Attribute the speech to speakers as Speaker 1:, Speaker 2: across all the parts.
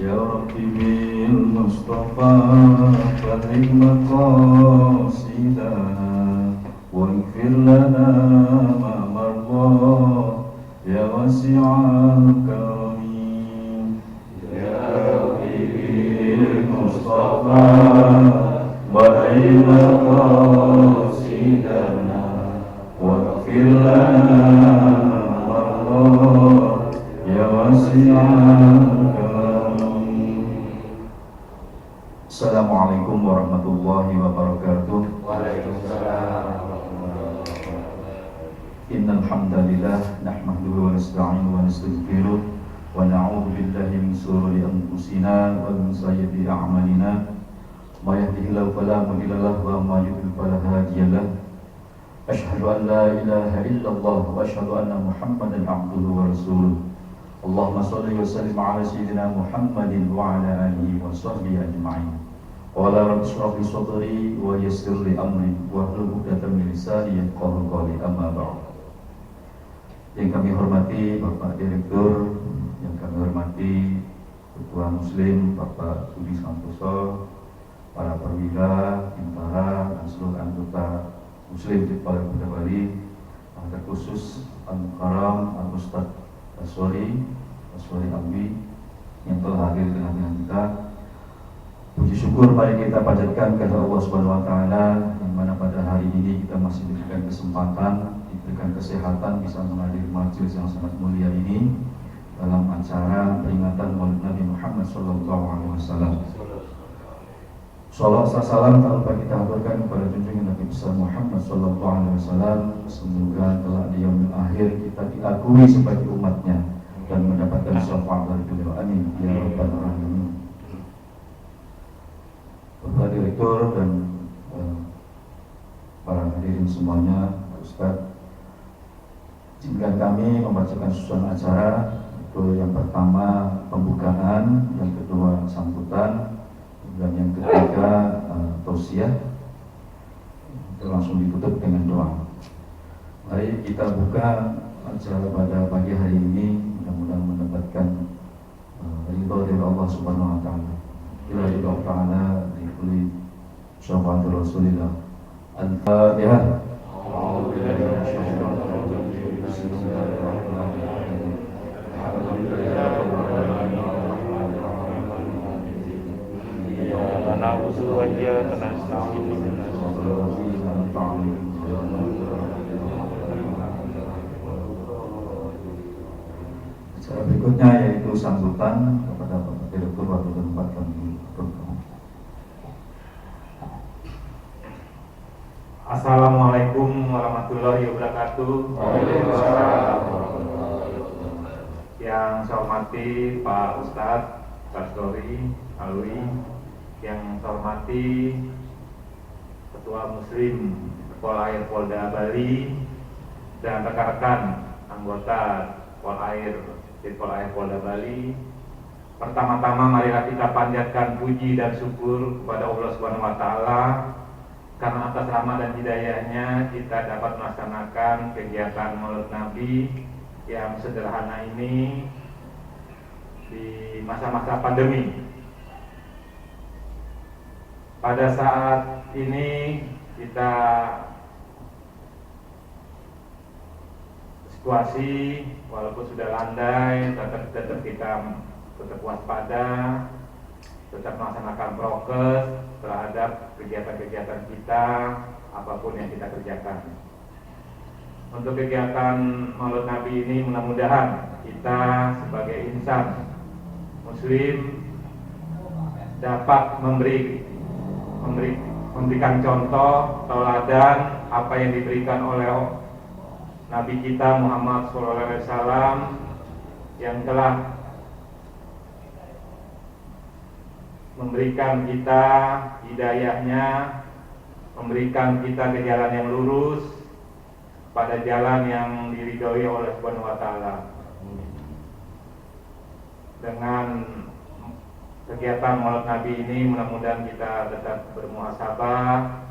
Speaker 1: يا رب بالمصطفى بلغ مقاصدنا واغفر لنا ما مضى يا واسع الكرم يا رب بالمصطفى بلغ مقاصدنا واغفر لنا ما مضى يا واسع Assalamualaikum warahmatullahi wabarakatuh.
Speaker 2: Waalaikumsalam warahmatullahi wabarakatuh.
Speaker 1: Innal hamdalillah nahmaduhu wa nasta'inuhu wa nastaghfiruh wa na'udzu billahi min shururi anfusina wa min sayyiati a'malina. May yahdihillahu fala mudilla lahu wa may yudlil fala hadiya lahu. Asyhadu an la ilaha illallah wa asyhadu anna Muhammadan 'abduhu wa rasuluh. Allahumma shalli wa sallim ala sayyidina Muhammadin wa ala alihi wa sahbihi ajma'in. Qala rabbi shrah li sadri wa yassir li amri wa hlul 'uqdatam min lisani yafqahu qawli, amma ba'd. Yang kami hormati Bapak Direktur, yang kami hormati Ketua Muslim Bapak Budi Santoso, para perwira, bintara, dan seluruh anggota Muslim di Polda Bali, terkhusus Al-Mukarram Al-Ustadz Baswari Alwi yang telah hadir di tengah-tengah kita. Puji syukur mari kita panjatkan kepada Allah Subhanahu wa taala yang mana pada hari ini kita masih diberikan kesempatan, diberikan kesehatan bisa menghadiri majelis yang sangat mulia ini dalam acara peringatan Maulid Nabi Muhammad sallallahu alaihi wasallam. Shalawat salam tak lupa kita haturkan kepada junjungan Nabi besar Muhammad sallallahu alaihi wasallam. Semoga kelak di yaumil akhir kita diakui sebagai umatnya dan mendapatkan syafaat dari beliau. Amin ya rabbal alamin. Bapak Direktur dan para hadirin semuanya, Pak Ustadz, izinkan kami membacakan susunan acara. Itu yang pertama pembukaan, yang kedua sambutan, dan yang ketiga tausiah. Kita langsung ditutup dengan doa. Mari kita buka acara pada pagi hari ini, mudah-mudahan mendapatkan ridho dari Allah Subhanahu wa taala. Ila ridho ta'ala di kulli syafaat Rasulillah. Al-Fatihah. A'udzu billahi minasyaitonir rajim. Bismillahirrahmanirrahim.
Speaker 2: Iyyaka na'budu wa iyyaka nasta'in.
Speaker 1: Acara berikutnya yaitu sambutan kepada Bapak Direktur waktu tempat kami program.
Speaker 3: Assalamualaikum warahmatullahi wabarakatuh.
Speaker 2: Waalaikumsalam warahmatullahi wabarakatuh.
Speaker 3: Yang saya hormati Pak Ustadz Baswari Alwi, yang saya hormati Ketua Muslim Polair Polda Bali dan rekan-rekan anggota Polair Polda Bali. Pertama-tama marilah kita panjatkan puji dan syukur kepada Allah Subhanahu wa taala karena atas rahmat dan hidayahnya kita dapat melaksanakan kegiatan Maulid Nabi yang sederhana ini di masa-masa pandemi. Pada saat ini kita situasi walaupun sudah landai, tetap kita tetap waspada, tetap melaksanakan prokes terhadap kegiatan-kegiatan kita, apapun yang kita kerjakan. Untuk kegiatan Maulid Nabi ini mudah-mudahan kita sebagai insan Muslim dapat memberikan contoh tauladan apa yang diberikan oleh Nabi kita Muhammad SAW yang telah memberikan kita hidayahnya, memberikan kita ke jalan yang lurus, pada jalan yang diridhoi oleh Subhanahu wa taala. Dengan kegiatan Maulid Nabi ini mudah-mudahan kita tetap bermuhasabah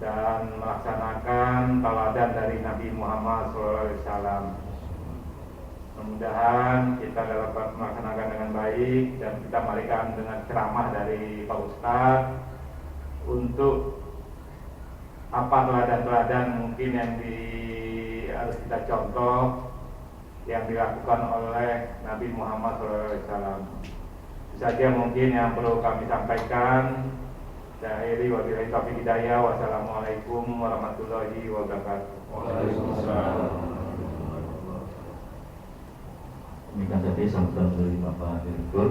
Speaker 3: dan melaksanakan tauladan dari Nabi Muhammad SAW. Mudah-mudahan kita dapat melaksanakan dengan baik dan kita marikan dengan ceramah dari Pak Ustadz untuk apa teladan-teladan mungkin yang harus kita contoh yang dilakukan oleh Nabi Muhammad SAW. Itu saja mungkin yang perlu kami sampaikan. Saya akhiri wabillahi taufiq hidayah. Wassalamualaikum warahmatullahi wabarakatuh.
Speaker 2: Waalaikumsalam.
Speaker 1: Demikian tadi sambutan dari Bapak Direktur.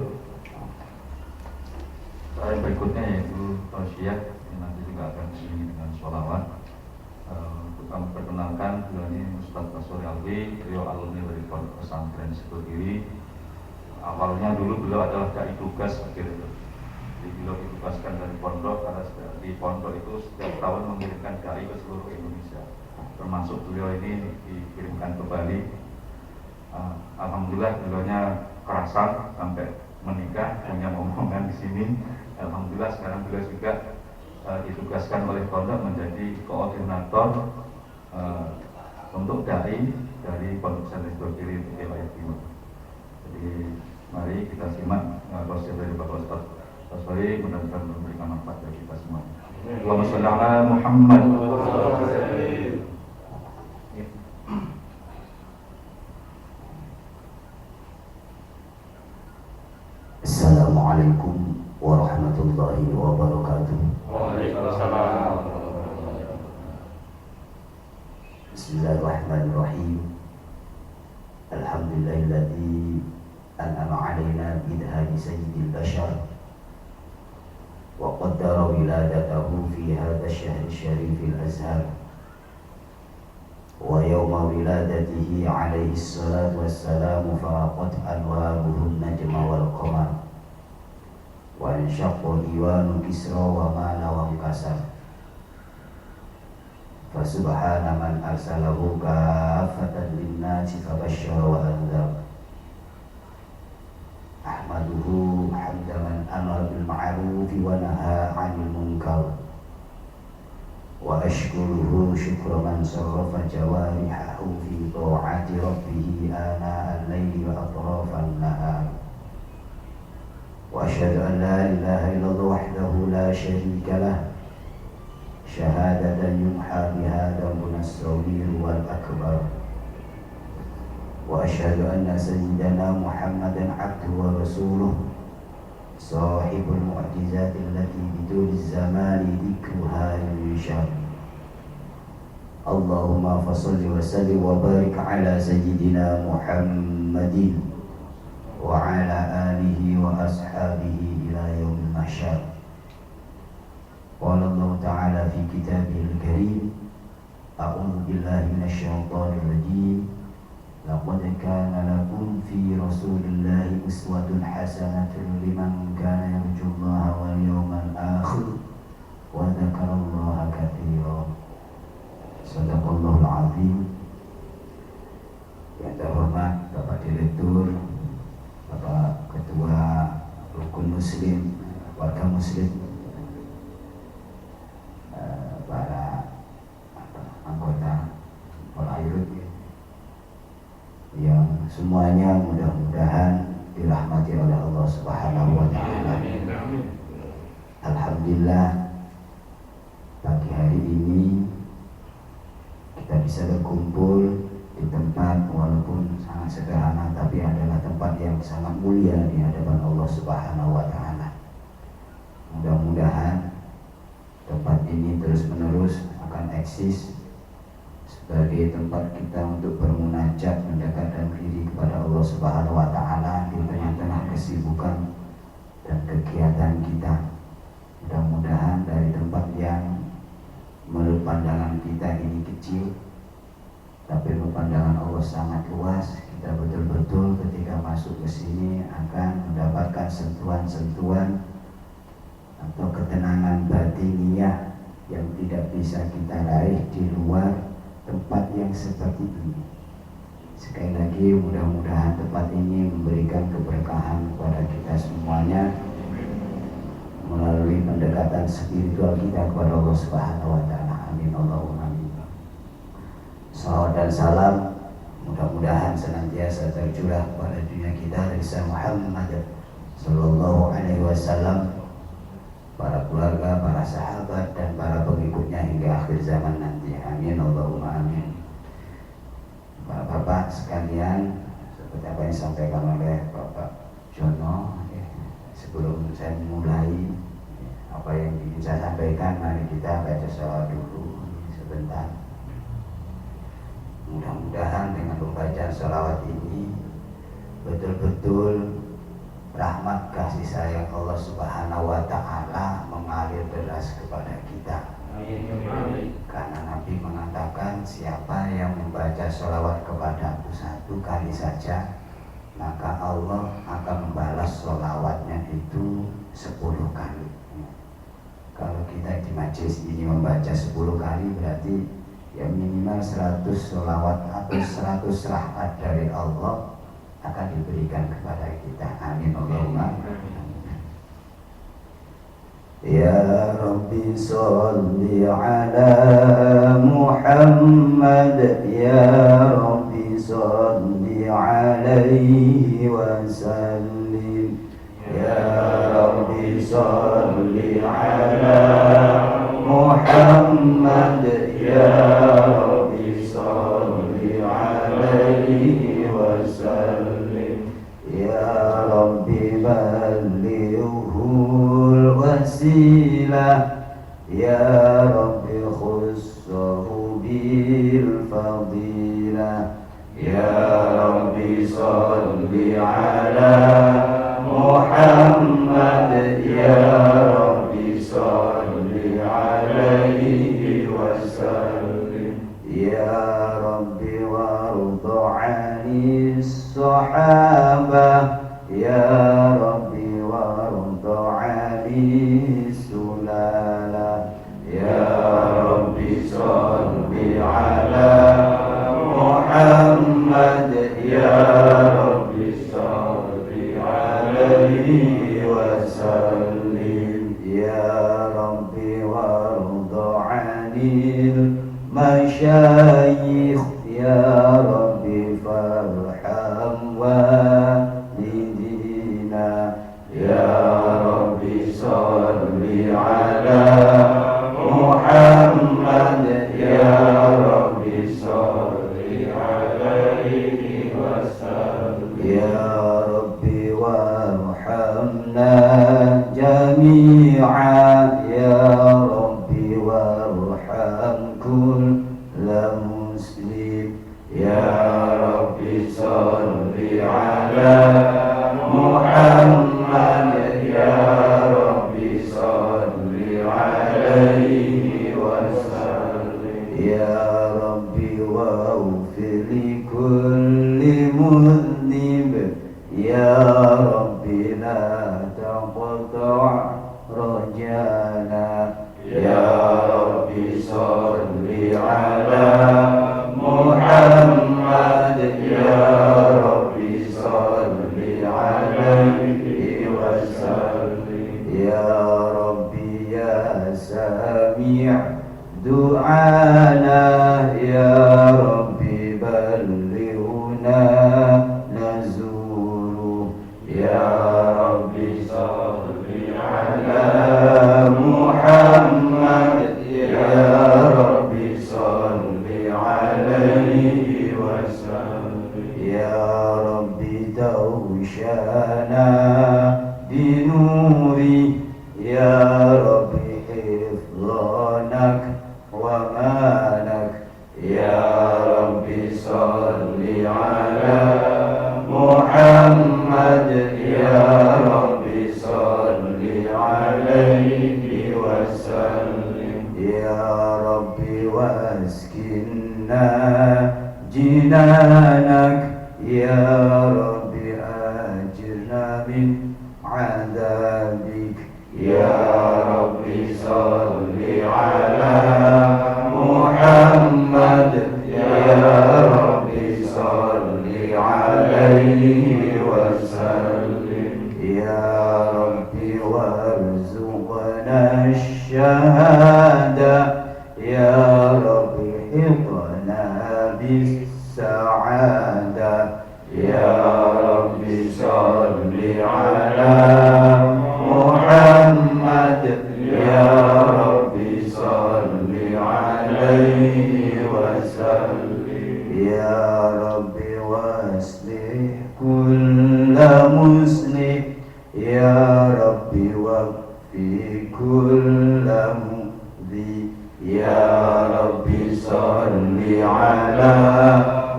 Speaker 1: Yang berikutnya yaitu tausiah yang nanti juga akan diiringi dengan sholawat. Untuk kami perkenalkan, beliau ini Ustadz Basori Alwi, beliau alumni dari Pondok Pesantren Sikogiri. Awalnya dulu beliau adalah dai tugas akhirnya. Jadi beliau ditugaskan dari pondok karena di pondok itu setiap tahun mengirimkan dai ke seluruh Indonesia. Termasuk beliau ini dikirimkan ke Bali. Alhamdulillah beliaunya kerasan sampai menikah, punya omongan di sini. Alhamdulillah sekarang beliau juga ditugaskan oleh pondok menjadi koordinator untuk dai dari Pondok Pesantren Sikogiri untuk wilayah timur. Jadi mari kita simak tausiah dari Bapak Ustadz Basori, mudah-mudahan memberikan manfaat bagi kita semua. Allahumma sholli ala Muhammad.
Speaker 4: Assalamualaikum warahmatullahi wabarakatuh.
Speaker 2: Waalaikumsalam.
Speaker 4: Bismillahirrahmanirrahim. Alhamdulillahilladzi an'ama 'alaina bidhadi sayyidil bashar wa qaddara wiladatahu fi hadha ash-shahr asy-syarifil azhar wa yawma wiladatihi alaihi salatu wassalamu faraqat anwaruhun najma wal qamar wa insyaqqa diwanu kisra wa mana wa kasar fa subhana man arsalahu kafatan linnasi fabasyara wa anzar ahmaduhu hamda man amara bil ma'ruf wa naha 'anil munkar wa ashkuruhu syukra man sarrafa jawarihahu fi ta'ati rabbih ana al-laili wa atrafan nahar wa asyhadu an la ilaha illallah wahdahu la syarika lah syahadatan yumha biha dambun as-saghir wal akbar wa asyhadu anna sayyidana Muhammadan abduhu wa rasuluh sahibul mu'jizati allati bidul zamani dhikruha yushar. Allahumma fasalli wa sallim wa barik ala sayyidina Muhammadin wa ala alihi wa ashabihi ila yaumil mahsyar. Qala Allah ta'ala fi kitabihil karim, a'udzu billahi minasy syaithanir rajim. Laqad kana lakum fi Rasulillahi uswatun hasanatun liman kana yarjullaha wal yawmal akhir wa dzakarallaha katsiran. Shadaqallahul azim. Yang terhormat Bapak Direktur, Bapak Ketua Rukun Muslim, Warga Muslim, para anggota Polairut yang semuanya mudah-mudahan dirahmati oleh Allah Subhanahu wa taala. Alhamdulillah pagi hari ini kita bisa berkumpul di tempat walaupun sangat sederhana tapi adalah tempat yang sangat mulia di hadapan Allah Subhanahu wa taala. Mudah-mudahan tempat ini terus-menerus akan eksis sebagai tempat kita untuk bermunajat, mendekatkan diri kepada Allah Subhanahu wa taala di tengah-tengah kesibukan dan kegiatan kita. Mudah-mudahan dari tempat yang menurut pandangan kita ini kecil, tapi menurut pandangan Allah sangat luas, kita betul-betul ketika masuk ke sini akan mendapatkan sentuhan-sentuhan atau ketenangan batiniah yang tidak bisa kita raih di luar tempat yang seperti ini. Sekali lagi mudah-mudahan tempat ini memberikan keberkahan kepada kita semuanya melalui pendekatan spiritual kita kepada Allah Subhanahu wa taala. Amin Allahumma amin. Salawat dan salam Mudah-mudahan senantiasa tercurah pada dunia kita dari Sayyidina Muhammad Sallallahu Alaihi Wasallam, para keluarga, para sahabat, dan para pengikutnya hingga akhir zaman nanti. Amin Allahumma amin. Bapak-bapak sekalian, seperti apa yang disampaikan oleh Bapak Jono, sebelum saya mulai apa yang ingin saya sampaikan, mari kita baca sholawat dulu sebentar. Mudah-mudahan dengan pembacaan sholawat ini betul-betul rahmat kasih sayang Allah Subhanahu wa Ta'ala mengalir deras kepada kita. Karena Nabi mengatakan, siapa yang membaca sholawat kepadaku 1 kali saja, maka Allah akan membalas sholawatnya itu 10 kali. Kalau kita di majelis ini membaca 10 kali, berarti ya minimal 100 sholawat atau 100 rahmat dari Allah akan diberikan kepada kita. Amin Allahumma. Ya Rabbi salli ala Muhammad, Ya Rabbi salli alaihi wa sallim, Ya Rabbi salli ala Muhammad, Ya Rabbi salli alaihi wa sallim, Ya Rabbi ballighul wasilah, Ya Rabbi khussahu bil fadilah, Ya Rabbi salli ala Muhammad, Ya Rabbi salli alaihi wa sallim, Ya Rabbi warda 'anis sahabah, Ya Rabbi warda 'anis sulala, Ya Rabbi salli ala Muhammad, Ya Rabbi salli alaihi wa sallim, Ya Rabbi warda 'anil masyayikh, Ya Rabbi farham walidina, Ya Rabbi salli ala Muhammad, Ya Rabbi salli alaihi wa sallim, Ya Rabbi warhamna jami'a, Ya Rabbi warham kulla muslim, Ya Rabbi salli ala Muhammad, Ya Rabbi salli alaihi wa sallim, Ya Rabbi waghfir li kulli mudhnib, Ya Rabbi la taqta' rajana, Ya Rabbi salli ala Muhammad, Ya Rabbi salli alaihi wa sallim, Ya Rabbi ya sami' du'ana, Ya Rabbi ballighna nazuru, Ya Rabbi salli ala Muhammad, Ya Rabbi salli alaihi wa sallim, Ya Rabbi tawshana binuri, Ya Rabbi hifdhanak wa manak, Ya Rabbi salli ala Muhammad, Ya Rabbi salli alaihi wa sallim, Ya Rabbi waskinna jinanak, Ya Rabbi ajirna min adabik, Ya Rabbi salli ala Muhammad, Ya Rabbi salli alaihi wa sallim, Ya Rabbi warzuqna syahada, Ya Rabbi hifdhna bis السعادة يا رب صل على محمد يا رب صل عليه وسلم يا رب واصلح كل مسلم يا رب وفي كل مضي يا رب صل على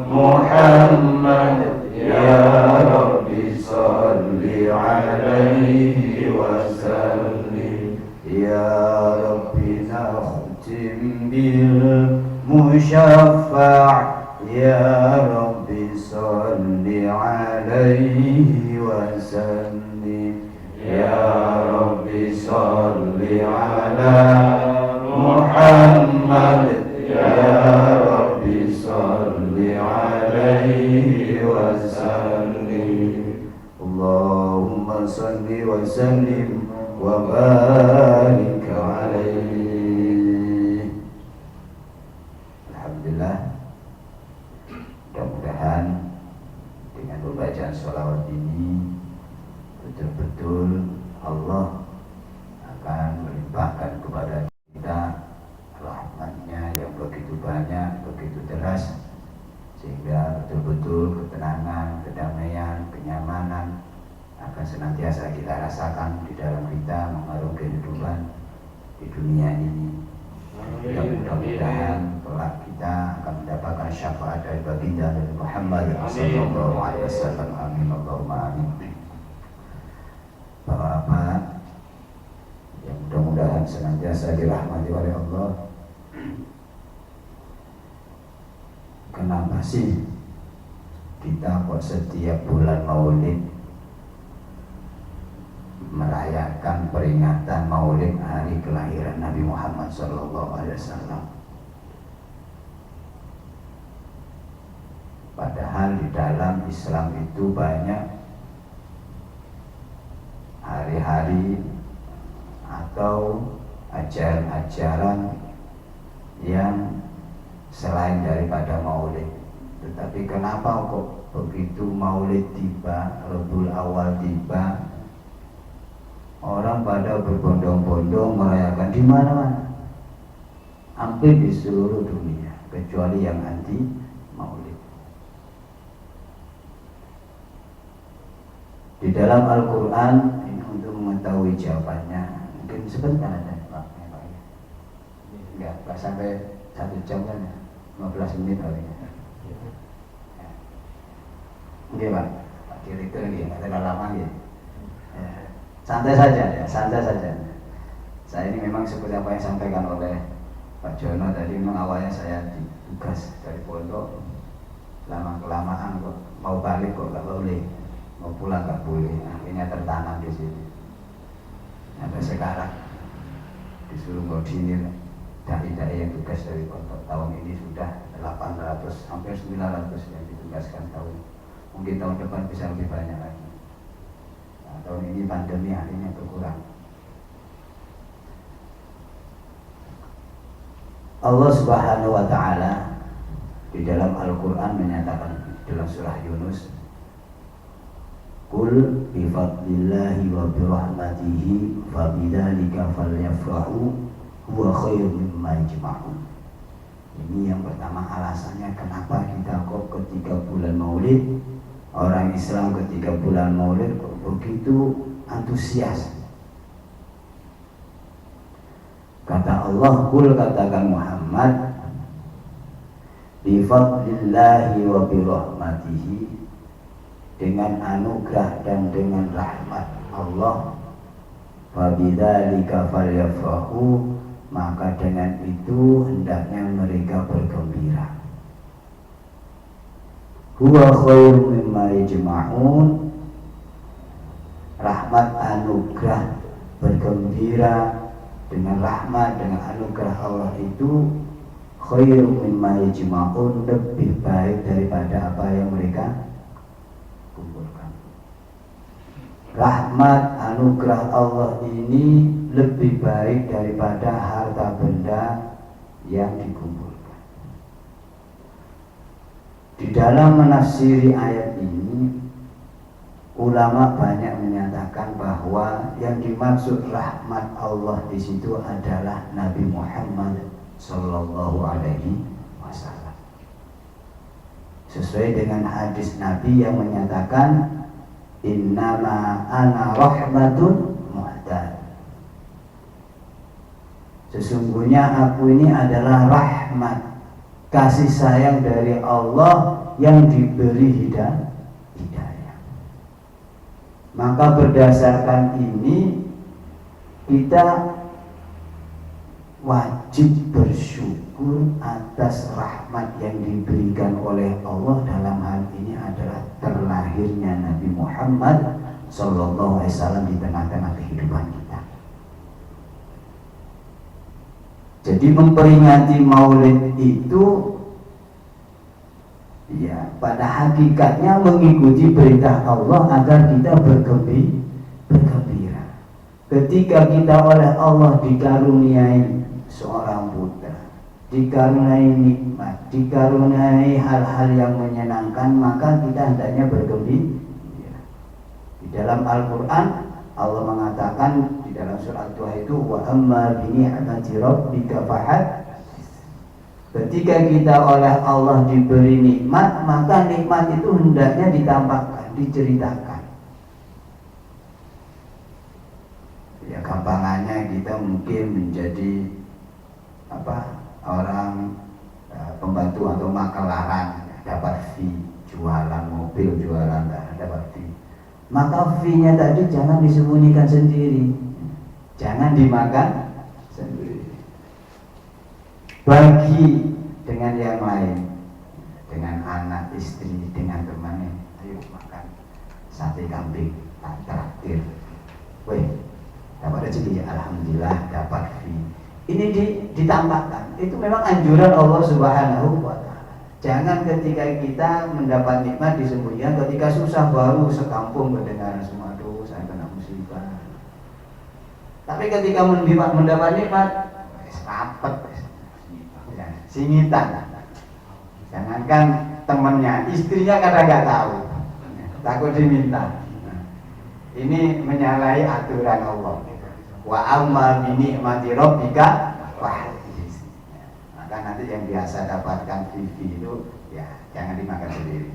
Speaker 4: محمد يا رب صل عليه وسلم يا رب نختم بالمشفع يا رب صل عليه وسلم يا رب صل على محمد يا رب صل عليه وسلم اللهم صل وسلم وبارك عليه. Alhamdulillah, mudah-mudahan dengan pembacaan sholawat ini betul-betul Allah akan melimpahkan kepada kita rahmatnya yang begitu banyak, begitu deras, sehingga betul-betul ketenangan, kedamaian, kenyamanan akan senantiasa kita rasakan di dalam kita mengarungi kehidupan di dunia ini. Yang mudah-mudahan kelak kita akan mendapatkan syafaat dari baginda Nabi Muhammad sallallahu alaihi wasallam. Amin Allahumma amin. Bapak-bapak yang mudah-mudahan senantiasa dirahmati oleh Allah, kenapa sih kita kok setiap bulan Maulid merayakan peringatan Maulid hari kelahiran Nabi Muhammad SAW? Padahal di dalam Islam itu banyak hari-hari atau ajaran-ajaran yang selain daripada Maulid. Tetapi kenapa kok begitu Maulid tiba, Rabiul Awal tiba, orang pada berbondong-bondong merayakan di mana-mana, hampir di seluruh dunia, kecuali yang anti Maulid. Di dalam Al-Quran, ini untuk mengetahui jawabannya, mungkin sebentar ada Pak. Enggak sampai 1 jam kan, 15 menit kali ya. Oke Pak, Pak Direktur ini nggak terlalu lama ya. Santai saja ya, santai saja. Saya ini memang seperti apa yang disampaikan oleh Pak Jono tadi, memang awalnya saya ditugas dari pondok, lama-kelamaan kok mau balik kok nggak boleh, mau pulang nggak boleh, akhirnya tertanam di sini. Sampai sekarang disuruh koordinir dai-dai yang tugas dari pondok. Tahun ini sudah 800, hampir 900 yang ditugaskan tahun. Mungkin tahun depan bisa lebih banyak lagi. Nah, tahun ini pandemi akhirnya berkurang. Allah Subhanahu wa Ta'ala di dalam Al-Quran menyatakan dalam surah Yunus, Qul bifadlillahi wa birahmatihi fabidzalika falyafrahu huwa khairum mimma yajma'un. Ini yang pertama alasannya kenapa kita kok ketika bulan Maulid, orang Islam ketika bulan Maulid kok begitu antusias. Kata Allah, Qul, katakan Muhammad, bifadlillahi wa birahmatihi, dengan anugerah dan dengan rahmat Allah, fabidzalika falyafrahu, maka dengan itu hendaknya mereka bergembira. Huwa khairum mimma yajma'un, rahmat anugerah bergembira dengan rahmat, dengan anugerah Allah itu khairum mimma yajma'un, lebih baik daripada apa yang mereka kumpulkan. Rahmat anugerah Allah ini lebih baik daripada harta benda yang dikumpulkan. Di dalam menafsiri ayat ini, ulama banyak menyatakan bahwa yang dimaksud rahmat Allah di situ adalah Nabi Muhammad Sallallahu Alaihi Wasallam. Sesuai dengan hadis Nabi yang menyatakan, innama ana rahmatun mu'tad. Sesungguhnya aku ini adalah rahmat, kasih sayang dari Allah yang diberi hidayah. Maka berdasarkan ini kita wajib bersyukur atas rahmat yang diberikan oleh Allah. Dalam hal ini adalah terlahirnya Nabi Muhammad Sallallahu Alaihi Wasallam di tengah-tengah kehidupan kita. Jadi memperingati Maulid itu ya pada hakikatnya mengikuti perintah Allah agar kita bergembira. Ketika kita oleh Allah dikaruniai seorang putra, dikaruniai nikmat, dikaruniai hal-hal yang menyenangkan, maka kita hendaknya bergembira. Di dalam Al-Quran Allah mengatakan di dalam surat Tuhan itu, wa amma bi ni'mati rabbika fahaddits. Ketika kita oleh Allah diberi nikmat, maka nikmat itu hendaknya ditampakkan, diceritakan. Ya gampangannya kita mungkin menjadi orang pembantu atau makelaran, dapat fee, jualan mobil, jualan dapat fee. Maka fee-nya tadi jangan disembunyikan sendiri, jangan dimakan sendiri. Bagi dengan yang lain, dengan anak, istri, dengan temannya, ayo makan sate kambing, tak traktir. Weh, dapat rezeki, alhamdulillah dapat fee. Ini ditampakkan. Itu memang anjuran Allah Subhanahu wa Ta'ala. Jangan ketika kita mendapat nikmat disembunyikan, ketika susah baru sekampung mendengar semua, aduh saya kena musibah. Tapi ketika mendapat nikmat, rapet, singitan. Jangankan temannya, istrinya kadang nggak tahu, takut diminta. Ini menyalahi aturan Allah. Wa amma bi ni'mati rabbika fahaddits. Maka nanti yang biasa dapatkan TV itu ya jangan dimakan sendiri,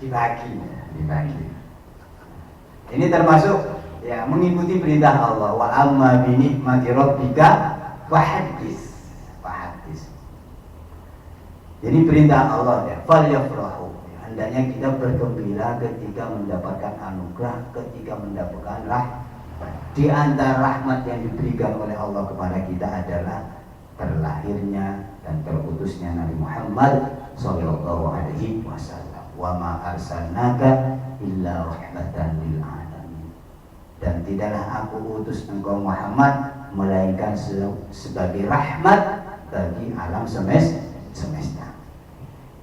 Speaker 4: dibagi. Ini termasuk ya mengikuti perintah Allah. Wa amma bi ni'mati rabbika fahaddits. Jadi perintah Allah ya, falyafrahu. Hendaknya kita bergembira ketika mendapatkan anugerah, ketika mendapatkan rahmat. Di antara rahmat yang diberikan oleh Allah kepada kita adalah terlahirnya dan terutusnya Nabi Muhammad Sallallahu Alaihi Wasallam. Wa ma arsalnaka illa rahmatan lil alamin. Dan tidaklah aku utus engkau Muhammad melainkan sebagai rahmat bagi alam semesta.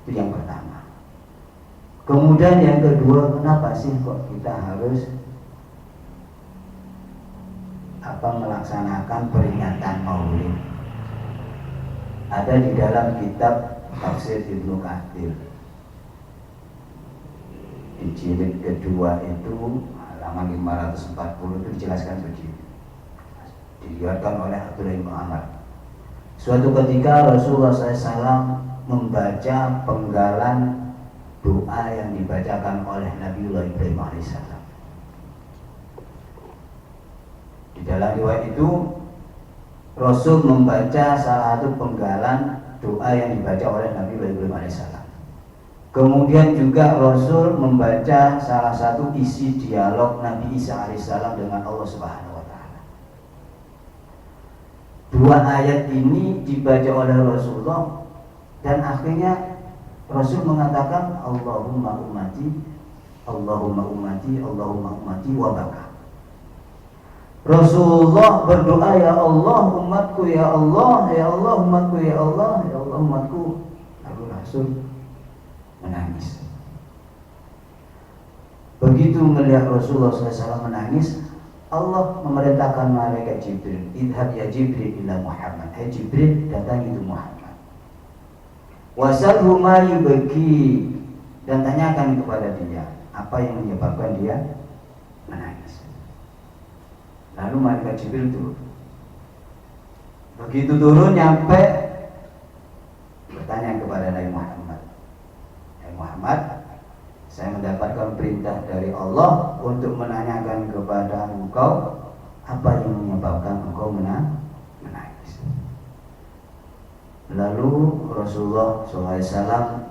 Speaker 4: Itu yang pertama. Kemudian yang kedua, kenapa sih kok kita harus melaksanakan peringatan Maulid? Ada di dalam kitab Tafsir Ibnu Katsir di jilid kedua itu halaman 540 itu dijelaskan begini. Diriwayatkan oleh Abdullah bin Amr. Suatu ketika Rasulullah SAW membaca penggalan doa yang dibacakan oleh Nabiullah Ibrahim alaihissalam. Di dalam riwayat itu Rasul membaca salah satu penggalan doa yang dibaca oleh Nabiullah Ibrahim alaihissalam. Kemudian juga Rasul membaca salah satu isi dialog Nabi Isa alaihissalam dengan Allah Subhanahu wa Ta'ala. Dua ayat ini dibaca oleh Rasulullah dan akhirnya Rasul mengatakan Allahumma ummati, Allahumma ummati, Allahumma ummati wa baka. Rasulullah berdoa, ya Allah umatku, ya Allah, ya Allah umatku, ya Allah, ya Allah umatku. Lalu Rasul menangis. Begitu melihat Rasulullah SAW menangis, Allah memerintahkan malaikat Jibril, idhab ya Jibril ila Muhammad. Hai Jibril, datangi itu Muhammad. Wasalhu ma yubki, dan tanyakan kepada dia apa yang menyebabkan dia menangis. Lalu malaikat Jibril turun. Begitu turun nyampe bertanya kepada Nabi Muhammad, Nabi Muhammad, saya mendapatkan perintah dari Allah untuk menanyakan kepada engkau apa yang menyebabkan engkau menangis. Lalu Rasulullah SAW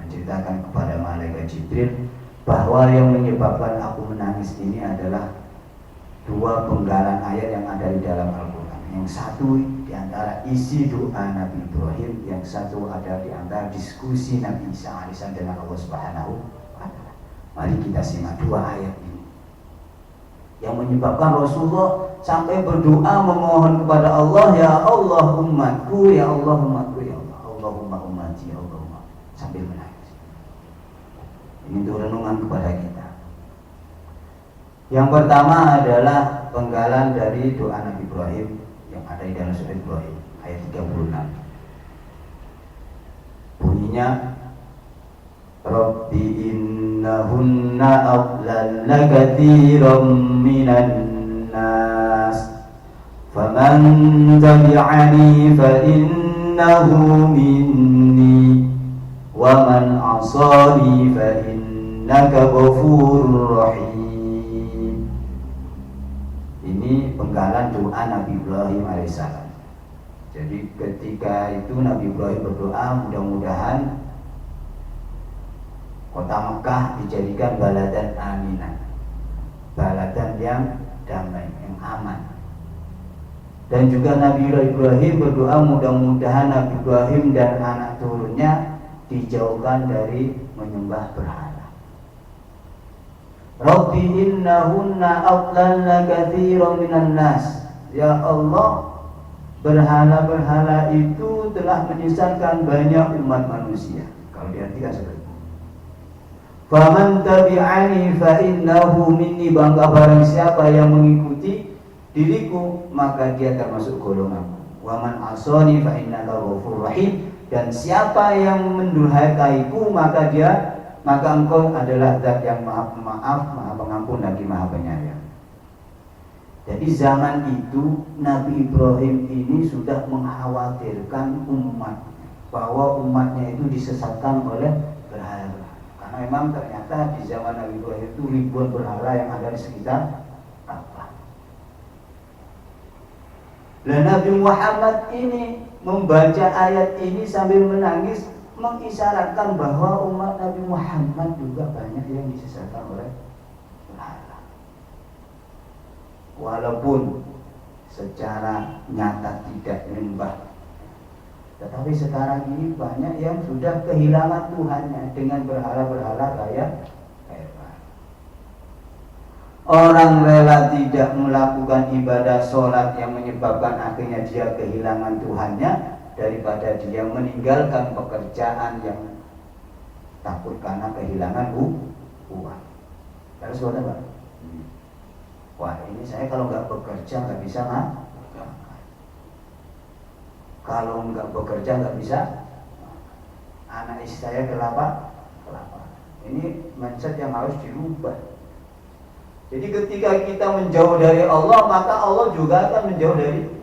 Speaker 4: menceritakan kepada malaikat Jibril bahwa yang menyebabkan aku menangis ini adalah dua penggalan ayat yang ada di dalam Al-Quran. Yang satu di antara isi doa Nabi Ibrahim, yang satu ada di antara diskusi Nabi Isa AS dengan Allah Subhanahu wa Ta'ala. Mari kita simak dua ayat ini yang menyebabkan Rasulullah sampai berdoa memohon kepada Allah, ya Allah umatku, ya Allah umatku, ya Allah, Allahumma ummati, Allahumma, sambil menangis. Ini untuk renungan kepada kita. Yang pertama adalah penggalan dari doa Nabi Ibrahim yang ada di dalam surah Ibrahim ayat 36. Bunyinya, Rabbi innahunna adlalna katsiran minan nas faman tabi'ani fa innahu minni wa man 'asani fa innaka ghafurur rahim. Ini penggalan doa Nabi Ibrahim alaihissalam. Jadi ketika itu Nabi Ibrahim berdoa, mudah-mudahan kota Mekah dijadikan baladan aminan, baladan yang damai, yang aman. Dan juga Nabi Ibrahim berdoa mudah-mudahan Nabi Ibrahim dan anak turunnya dijauhkan dari menyembah berhala. Rabbi innahunna adlalna katsiran minan nas. Ya Allah, berhala-berhala itu telah menyesatkan banyak umat manusia. Kalau diartikan seperti itu. Faman tabi'ani fa innahu minni, bangga barang siapa yang mengikuti diriku maka dia termasuk golonganku. Wa man asani fa innaka ghafurur rahim, dan siapa yang mendurhakaiku maka engkau adalah zat yang maha pemaaf, maha pengampun lagi maha penyayang. Jadi zaman itu Nabi Ibrahim ini sudah mengkhawatirkan umatnya, bahwa umatnya itu disesatkan oleh berhala. Karena memang ternyata di zaman Nabi Ibrahim itu ribuan berhala yang ada di sekitar Ka'bah. Dan Nabi Muhammad ini membaca ayat ini sambil menangis, mengisyaratkan bahwa umat Nabi Muhammad juga banyak yang disesatkan oleh berhala. Walaupun secara nyata tidak menyembah, tetapi sekarang ini banyak yang sudah kehilangan Tuhannya dengan berhala-berhala kayak orang rela tidak melakukan ibadah sholat yang menyebabkan akhirnya dia kehilangan Tuhannya, daripada dia meninggalkan pekerjaan yang takut karena kehilangan uang. Terus Pak? Wah, ini saya kalau nggak bekerja nggak bisa makan. Kalau nggak bekerja nggak bisa. Anak istri saya kelapa. Ini mindset yang harus dirubah. Jadi ketika kita menjauh dari Allah, maka Allah juga akan menjauh dari kita.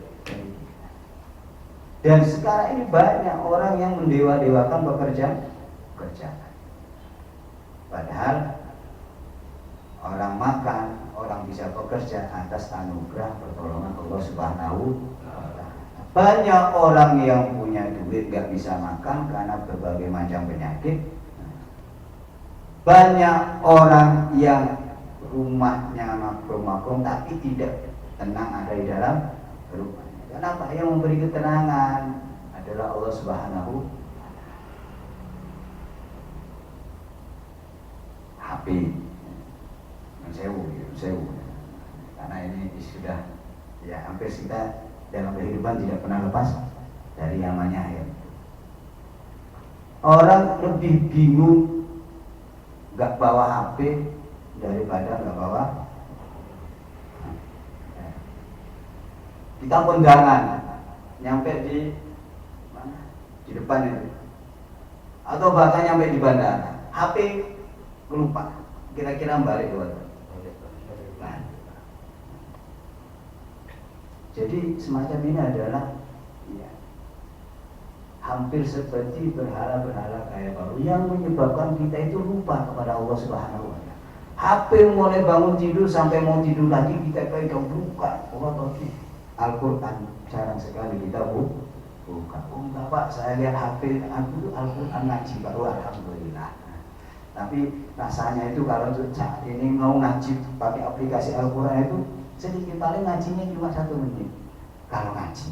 Speaker 4: Dan sekarang ini banyak orang yang mendewa-dewakan pekerjaan. Padahal orang makan, orang bisa bekerja atas anugerah pertolongan Allah Subhanahu wa Ta'ala. Banyak orang yang punya duit gak bisa makan karena berbagai macam penyakit. Banyak orang yang rumahnya makrum-makrum tapi tidak tenang ada di dalam rumahnya. Kenapa? Yang memberi ketenangan adalah Allah Subhanahu wa Ta'ala. HP sewu. Karena ini sudah ya hampir kita dalam kehidupan tidak pernah lepas dari yang namanya ayat. Orang lebih bingung gak bawa HP daripada gak bawa. Kita kondangan nyampe di mana? Di depan itu. atau bahkan sampai di bandara, HP lupa, kira-kira balik ke hotel. Nah, jadi semacam ini adalah ya, hampir seperti berhala-berhala kayak baru yang menyebabkan kita itu lupa kepada Allah Subhanahu wa Ta'ala. HP mulai bangun tidur sampai mau tidur lagi kita pegang buka. Oh, tapi Al-Quran jarang sekali kita buka. Oh enggak Pak, saya lihat HP aku itu Al-Quran ngaji baru alhamdulillah. Tapi rasanya itu kalau saat ini mau ngaji pakai aplikasi Al-Quran itu sedikit, paling ngajinya cuma 1 menit kalau ngaji.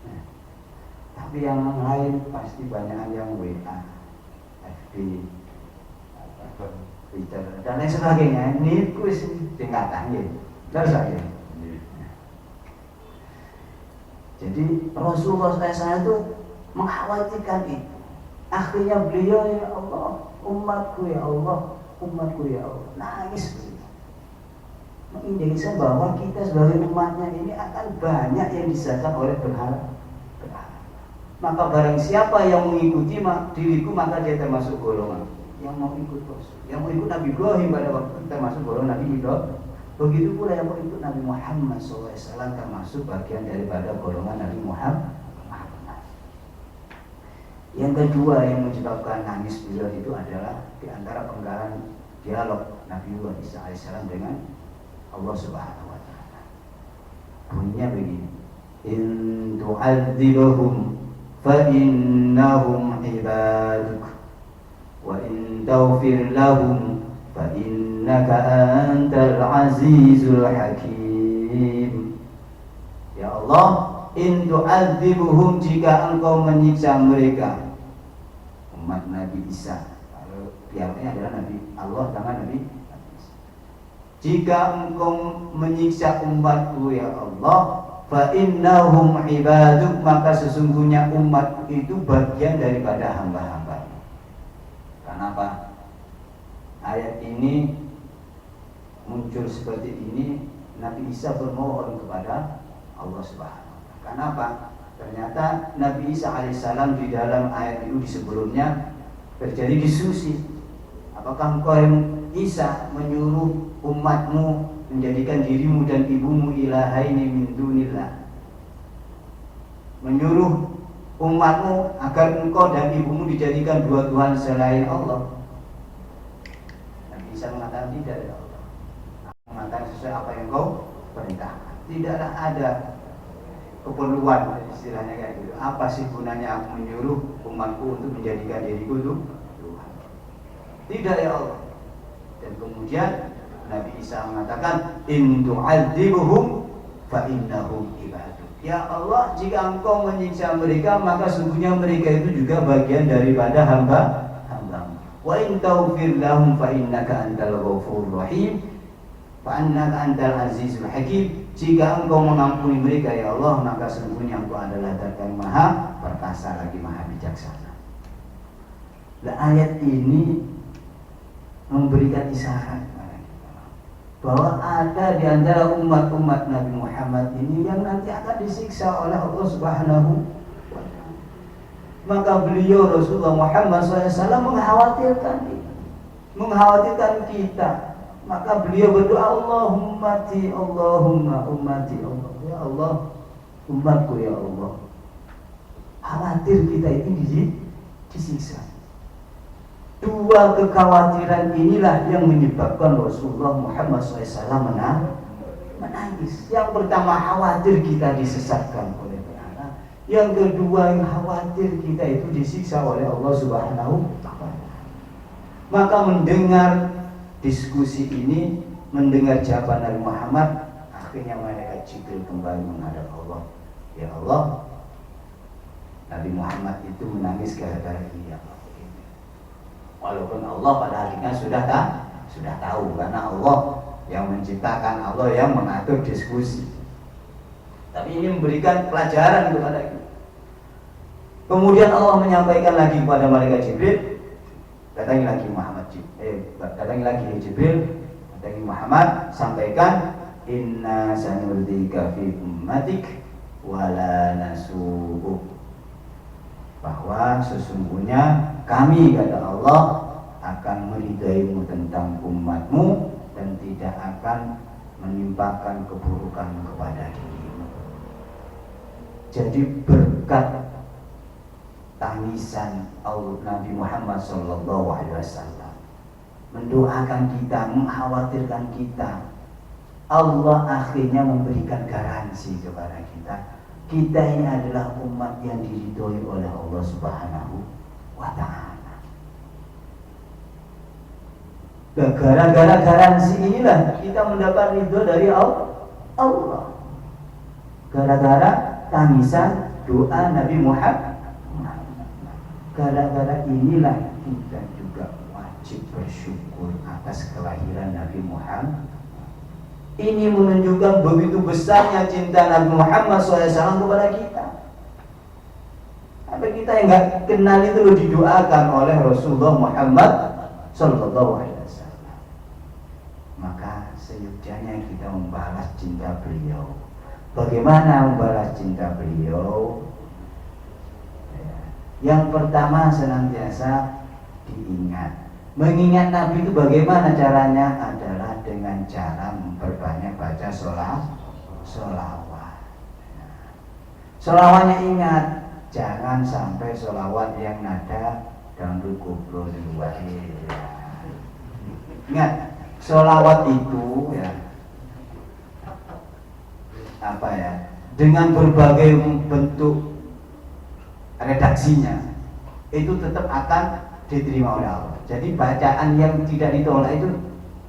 Speaker 4: Nah, tapi yang lain pasti banyak yang WA, FB, Twitter dan lain sebagainya. Ini kuis tingkatannya terus saja. Jadi Rasulullah SAW itu mengkhawatirkan itu. Akhirnya beliau, ya Allah, umatku ya Allah, umatku ya Allah, nangis beliau. Mengindikasikan bahwa kita sebagai umatnya ini akan banyak yang disesatkan oleh berhala. Maka barang siapa yang mengikuti diriku, maka dia termasuk golongan yang mau ikut Rasul, yang mau ikut Nabi Ibrahim pada waktu itu termasuk golongan Nabi Ibrahim. Begitu pula yang mau ikut Nabi Muhammad SAW termasuk bagian daripada golongan Nabi Muhammad. Yang kedua yang menyebabkan nangis beliau itu adalah di antara penggalan dialog Nabi Isa AS dengan Allah Subhanahu wa Ta'ala. Bunyinya begini: In tu'adzibhum fa innahum ibaduk wa in taghfir lahum fa innaka antal azizul hakim. Ya Allah, in tu'adzibuhum, jika engkau menyiksa mereka, umat Nabi Isa, kalau pihaknya adalah Nabi Allah dengan Nabi Isa. Jika engkau menyiksa umatku ya Allah, fa innahum ibaduk, maka sesungguhnya umat itu bagian daripada hamba-hamba. Kenapa ayat ini muncul seperti ini? Nabi Isa bermohon kepada Allah Subhanahu wa Ta'ala. Kenapa? Ternyata Nabi Isa alaihissalam di dalam ayat itu di sebelumnya terjadi diskusi. Apakah engkau Isa menyuruh umatmu menjadikan dirimu dan ibumu ilahaini min dunillah, menyuruh umatmu agar engkau dan ibumu dijadikan 2 Tuhan selain Allah? Nabi Isa mengatakan tidak ya Allah, mengatakan sesuai apa yang kau perintahkan. Tidaklah ada keperluan, istilahnya kayak gitu. Apa sih gunanya aku menyuruh umatku untuk menjadikan diriku itu Tuhan? Tidak ya Allah. Dan kemudian Nabi Isa mengatakan, in tu'adzibuhum fa innahum ibaduk. Ya Allah, jika engkau menyiksa mereka, maka sungguhnya mereka itu juga bagian daripada hamba-Mu. Wa in taghfir lahum fa innaka antal ghafurur rahim. Fa innaka antal azizul hakim. Jika engkau mengampuni mereka ya Allah, maka sungguhnya engkau adalah Zat yang maha perkasa lagi maha bijaksana. Nah, ayat ini memberikan isyarat bahwa ada di antara umat-umat Nabi Muhammad ini yang nanti akan disiksa oleh Allah Subhanahu wa Ta'ala. Maka beliau Rasulullah Muhammad SAW mengkhawatirkan kita. Maka beliau berdoa, Allahumma ummati Allah. Ya Allah, umatku ya Allah. Khawatir kita ini disiksa. 2 kekhawatiran inilah yang menyebabkan Rasulullah Muhammad SAW menangis. Yang pertama, khawatir kita disesatkan oleh berhala. Yang kedua, yang khawatir kita itu disiksa oleh Allah Subhanahu wa Ta'ala. Maka mendengar diskusi ini, mendengar jawaban Nabi Muhammad, akhirnya malaikat Jibril kembali menghadap Allah. Ya Allah, Nabi Muhammad itu menangis gara-gara ini ya Allah. Walaupun Allah pada hakikatnya sudah tahu, karena Allah yang menciptakan, Allah yang mengatur diskusi. Tapi ini memberikan pelajaran kepada kita. Kemudian Allah menyampaikan lagi kepada malaikat Jibril, datangi lagi Jibril, datangi Muhammad, sampaikan, inna sanurdika fi ummatik wala nasu'u. bahwa sesungguhnya kami, kata Allah, akan meridaimu tentang umatmu dan tidak akan menimpakan keburukan kepada dirimu. Jadi berkat tangisan Nabi Muhammad SAW mendoakan kita, mengkhawatirkan kita, Allah akhirnya memberikan garansi kepada kita. Kita ini adalah umat yang diridhoi oleh Allah Subhanahu wa Ta'ala. Gara-gara garansi inilah kita mendapat ridho dari Allah. Gara-gara tangisan doa Nabi Muhammad. Gara-gara inilah kita juga wajib bersyukur atas kelahiran Nabi Muhammad. Ini menunjukkan begitu besarnya cinta Nabi Muhammad SAW kepada kita. Sampai kita yang nggak kenal itu loh didoakan oleh Rasulullah Muhammad SAW. Maka seyogyanya kita membalas cinta beliau. Bagaimana membalas cinta beliau? Yang pertama senantiasa diingat. Mengingat Nabi itu bagaimana caranya? Adalah dengan cara memperbanyak baca sholawat. Sholawatnya ingat, jangan sampai sholawat yang nada dangdut koplo di luar. Ingat, sholawat itu dengan berbagai bentuk redaksinya itu tetap akan diterima oleh Allah. Jadi bacaan yang tidak ditolak itu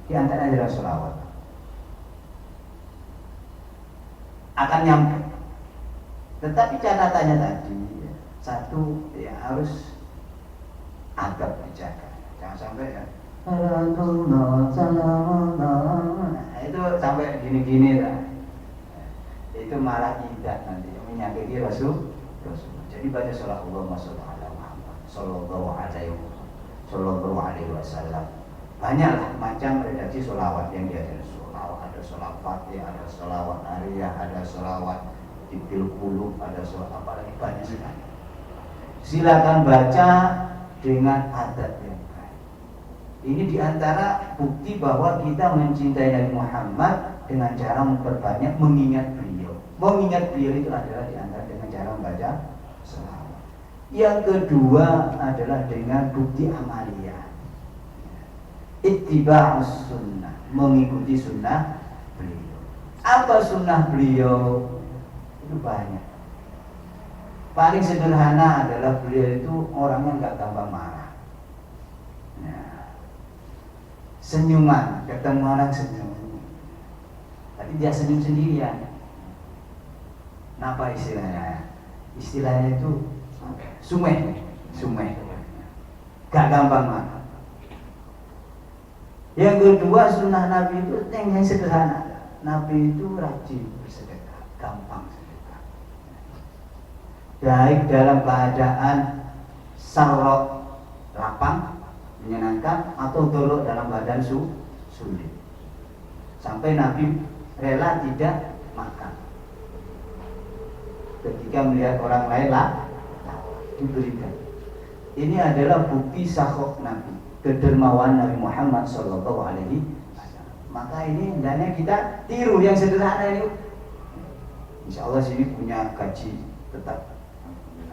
Speaker 4: diantaranya adalah sholawat. Akan nyampe. Tetapi catatannya tadi, satu harus adab dijaga. Jangan sampai itu sampai gini-gini itu malah tidak nanti menyakiti Rasul. Jadi baca sholawat Allahumma sholli ala Muhammad sallallahu alaihi wasallam. Banyaklah macam redaksi sholawat yang diajarkan. Sholawat ada sholawat Fatihah, ada sholawat Nariyah, ada sholawat Tibil Qulub, ada sholawat apalagi banyak sekali. Silakan baca dengan adat yang baik. Ini diantara bukti bahwa kita mencintai Nabi Muhammad dengan cara memperbanyak mengingat beliau. Mengingat beliau itu adalah diantara dengan cara membaca sholawat. Yang kedua adalah dengan bukti amaliyah. Ittiba'us sunnah, mengikuti sunnah beliau. Apa sunnah beliau? Itu banyak. Paling sederhana adalah beliau itu orangnya nggak gampang marah. Senyuman, ketemu orang senyum. Tapi dia senyum sendirian. Apa istilahnya? Istilahnya itu sumeh, gak gampang marah. Yang kedua sunnah Nabi itu yang sederhana. Nabi itu rajin bersedekah, gampang sedekah. Baik dalam keadaan sarok, lapang, menyenangkan, atau dorok dalam keadaan sulit. Sampai Nabi rela tidak makan ketika melihat orang lain diberikan. Ini adalah bukti sakhok Nabi, kedermawan Nabi Muhammad Sallallahu Alaihi Wasallam. Maka ini hendaknya kita tiru yang sederhana ini. Insya Allah sini punya gaji tetap.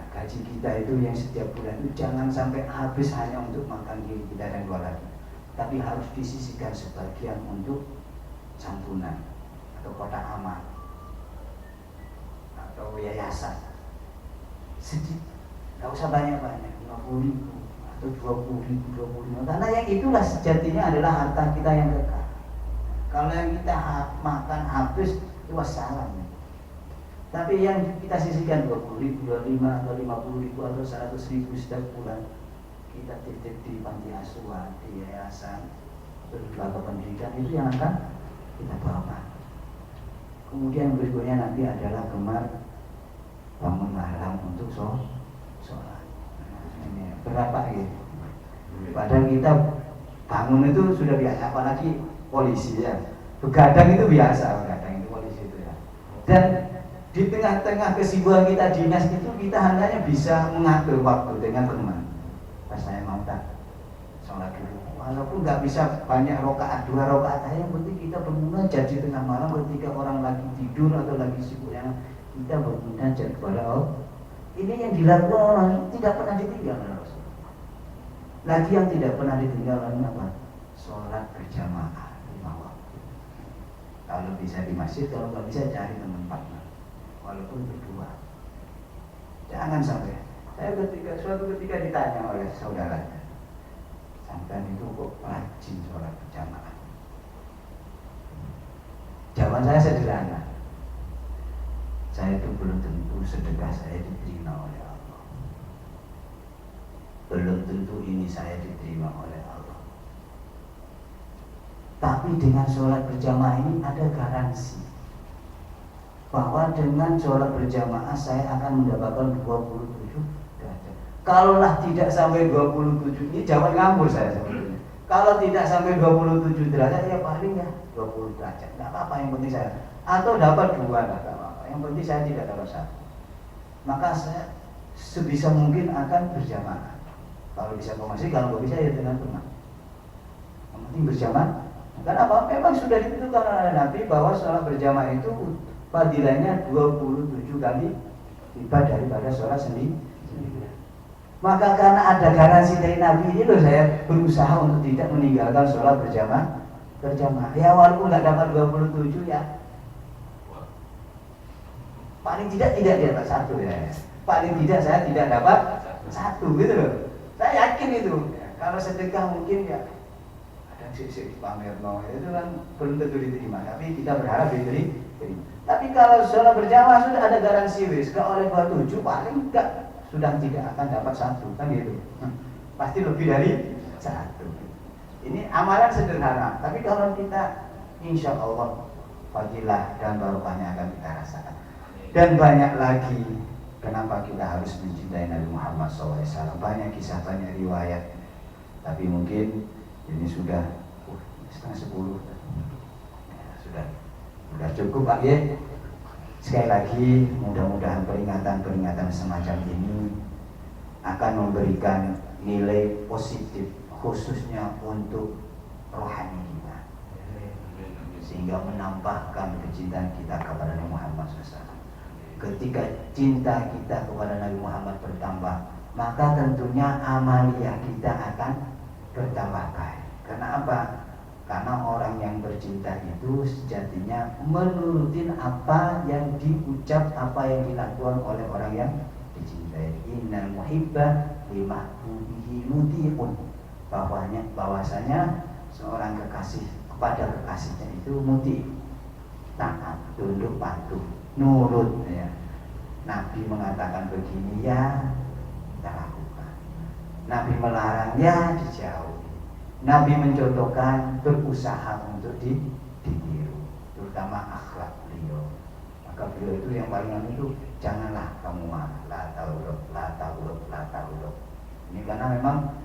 Speaker 4: Gaji kita itu yang setiap bulan itu jangan sampai habis hanya untuk makan diri kita dan keluarga, tapi harus disisihkan sebagian untuk santunan atau kotak amal atau yayasan. Sedikit, nggak usah banyak-banyak, 50.000 atau 20.000, karena yang itulah sejatinya adalah harta kita yang kekal. Kalau yang kita makan habis itu wassalam. Tapi yang kita sisihkan 20.000, 25.000 atau 50.000 atau 100.000 setiap bulan, kita titip di panti asuhan, di yayasan, lembaga pendidikan, itu yang akan kita bawa. Kemudian berikutnya nanti adalah gemar bangun malam untuk sholat. Ini berapa gitu? Padahal kita bangun itu sudah biasa, apalagi polisi ya. Begadang itu biasa, begadang itu polisi itu ya. Dan di tengah-tengah kesibukan kita dinas itu kita hendaknya bisa mengatur waktu dengan teman. Pas saya mau tak sholat dulu, walaupun nggak bisa banyak rakaat, 2 rakaat aja, yang penting kita bermunajat di tengah malam ketika orang lagi tidur atau lagi sibuk, yang kita bermunajat kepada Allah. Ini yang dilakukan orang tidak pernah ditinggal Rasul. Lagi yang tidak pernah ditinggal apa? Sholat berjamaah 5 waktu. Kalau bisa di masjid, kalau nggak bisa cari teman partner, walaupun berdua. Jangan sampai. Saya suatu ketika ditanya oleh saudaranya, sampai itu kok rajin sholat berjamaah? Jawaban saya sederhana. Saya itu belum tentu sedekah saya diterima oleh Allah. Belum tentu ini saya diterima oleh Allah. Tapi dengan sholat berjamaah ini ada garansi bahwa dengan sholat berjamaah saya akan mendapatkan 27 derajat. Kalaulah tidak sampai 27, ini jawaban ngambur saya sebetulnya. Kalau tidak sampai 27 derajat, ya paling ya 20 derajat. Nggak apa-apa, yang penting saya. Atau dapat 2, nggak apa-apa. Yang penting saya tidak dapat 1. Maka saya sebisa mungkin akan berjamaah. Kalau bisa ke masjid, kalau nggak bisa ya dengan teman. Yang penting berjamaah. Karena apa? Memang sudah ditentukan oleh Nabi bahwa sholat berjamaah itu fadilahnya 27 kali lipat daripada sholat sendiri. Maka karena ada garansi dari Nabi ini loh, saya berusaha untuk tidak meninggalkan sholat berjamaah. Ya walaupun nggak dapat 27 ya, paling tidak di atas 1 ya. Paling tidak saya tidak dapat 1 gitu loh. Saya yakin itu. Kalau sedekah mungkin ya ada sisi pamerno, itu kan belum tentu diterima. Tapi kita berharap diterima. Tapi kalau sholat berjamaah sudah ada garansi wis, kalau oleh 27 paling enggak sudah tidak akan dapat 1 kan gitu. Pasti lebih dari 1. Ini amalan sederhana, tapi kalau kita insya Allah fadilah dan barokahnya akan kita rasakan. Dan banyak lagi kenapa kita harus mencintai Nabi Muhammad SAW. Banyak kisah, banyak riwayat. Tapi mungkin ini sudah 9:30 ya, sudah cukup Pak ya. Sekali lagi mudah-mudahan peringatan-peringatan semacam ini akan memberikan nilai positif khususnya untuk rohani kita, sehingga menambahkan kecintaan kita kepada Nabi Muhammad SAW. Ketika cinta kita kepada Nabi Muhammad bertambah, maka tentunya amaliyah kita akan bertambah baik. Karena apa? Karena orang yang bercinta itu sejatinya menurutin apa yang diucap, apa yang dilakukan oleh orang yang dicintai. Innal muhibba limahbubihi muti'un. Bahwasanya seorang kekasih kepada kekasihnya itu muti, taat, tunduk, patuh, nurut ya. Nabi mengatakan begini ya kita lakukan. Nabi melarang ya dijauh. Nabi mencontohkan, berusaha untuk ditiru, terutama akhlak beliau. Maka beliau itu yang paling itu, janganlah kamu marah, la tauluk. Ini karena memang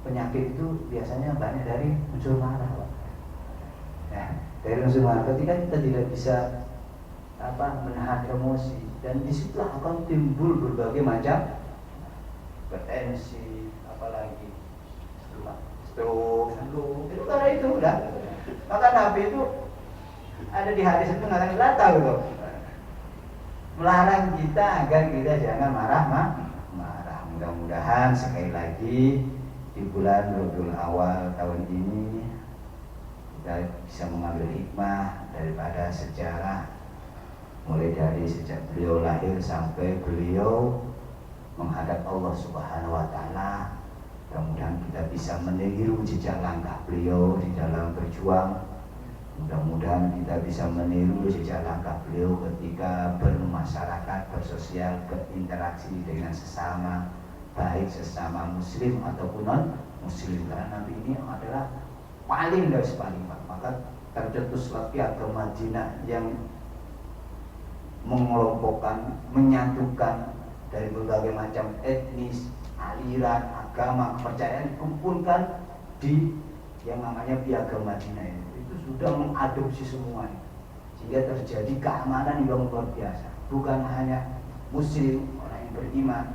Speaker 4: penyakit itu biasanya banyak dari unsur marah, Pak. Ya, dari unsur marah. Ketika kita tidak bisa menahan emosi, dan disitulah akan timbul berbagai macam potensi, apalagi itu karena itu udah. Maka Nabi itu ada di hadis itu mengatakan la tauluk, melarang kita agar kita jangan marah. Mudah-mudahan sekali lagi di bulan Rabiul Awal tahun ini kita bisa mengambil hikmah daripada sejarah, mulai dari sejak beliau lahir sampai beliau menghadap Allah Subhanahu wa Ta'ala. Mudah-mudahan kita bisa meniru jejak langkah beliau di dalam berjuang. Mudah-mudahan kita bisa meniru jejak langkah beliau ketika bermasyarakat, bersosial, berinteraksi dengan sesama, baik sesama muslim ataupun non muslim. Karena Nabi ini adalah paling dari paling. Maka tercetuslah piagam Madinah yang mengelompokkan, menyatukan dari berbagai macam etnis, aliran, agama, kepercayaan, dikumpulkan di yang namanya piagam Madinah ini. Itu sudah mengadopsi semuanya, sehingga terjadi keamanan yang luar biasa. Bukan hanya Muslim, orang yang beriman,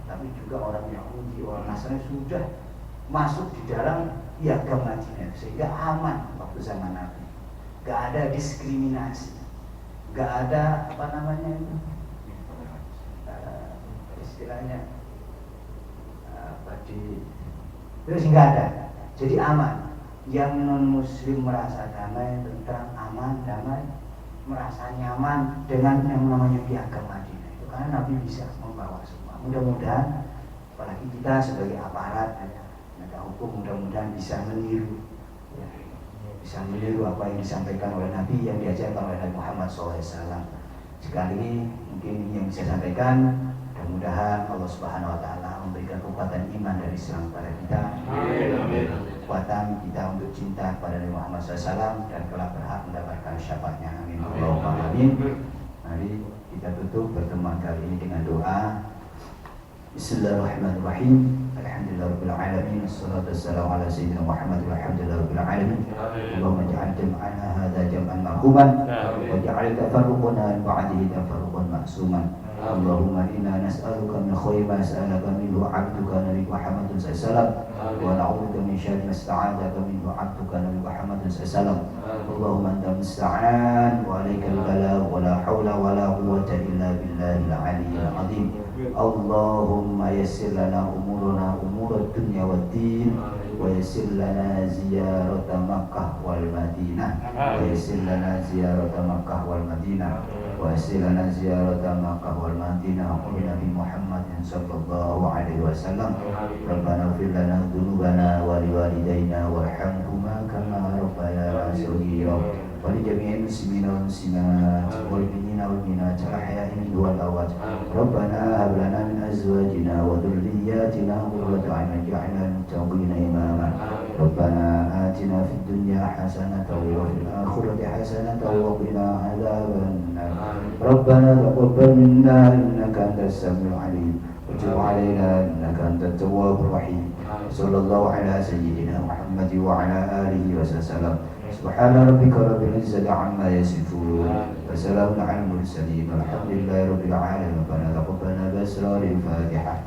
Speaker 4: tapi juga orang Yahudi, orang Nasrani sudah masuk di dalam piagam Madinah, sehingga aman waktu zaman Nabi. Gak ada diskriminasi, gak ada apa namanya itu istilahnya terus nggak ada, jadi aman. Yang non Muslim merasa damai, tentram, aman, damai, merasa nyaman dengan yang namanya piagam Madinah itu, karena Nabi bisa membawa semua. Mudah-mudahan, apalagi kita sebagai aparat penegak hukum, mudah-mudahan bisa meniru, ya, bisa meniru apa yang disampaikan oleh Nabi, yang diajarkan oleh Nabi Muhammad SAW. Sekali lagi mungkin ini yang bisa saya sampaikan. Mudah-mudahan Allah Subhanahu Wa Taala memberikan kekuatan iman dan Islam kepada kita, kekuatan kita untuk cinta kepada Nabi Muhammad SAW dan kelak berhak mendapatkan syafaatnya. Amin. Allahumma amin. Mari kita tutup pertemuan kali ini dengan doa. Bismillahirrahmanirrahim. Alhamdulillahirabbil alamin. Wassalatu wassalamu ala sayyidina Muhammad walhamdulillahirabbil alamin. Allahumma ij'al jam'ana hadza jam'an marhuman waj'al tafarruqana min ba'dihi tafarruqan ma'suman. Allahumma inna nas'aluka min khayri ma sa'alaka minhu 'abduka Nabi Muhammad sallallahu wa na'udzubika min syarri ma sta'adzaka minhu 'abduka Nabi Muhammad sallallahu. Allahumma anta musta'an wa 'alaikal balagh wa la haula wa la quwwata illa billahil 'aliyyil 'azim. Allahumma yassir lana umurana umurad dunya wad din wa yassir lana ziyarata Makkah wal Madinah wa yassir lana ziyarata Makkah wal Madinah wa yassir lana ziyarata Makkah wal Madinah wa Nabi Muhammad sallallahu alaihi wasallam. Rabbana ighfir lana dhunubana wa liwalidayna warhamhuma kama rabbayana shaghira wa li jami'il muslimina wal muslimat wal mu'minina wal mu'minat al-ahya'i minhum wal amwat. Rabbana hab lana min azwajina wa dhurriyyatina qurrata a'yun waj'alna lil muttaqina imama. Rabbana atina fid dunya hasanatan wa fil akhirati hasanatan wa qina adzaban nar. Rabbana taqabbal minna innaka antas samiul alim wa tub 'alaina innaka antat tawwabur rahim. Sallallahu ala sayyidina Muhammad wa ala alihi wa sallam. Subhana rabbika rabbil izzati amma yasifun wa salamun 'alal mursalin walhamdulillahi rabbil alamin. Rabbana taqabbal minna bi asraril Fatihah.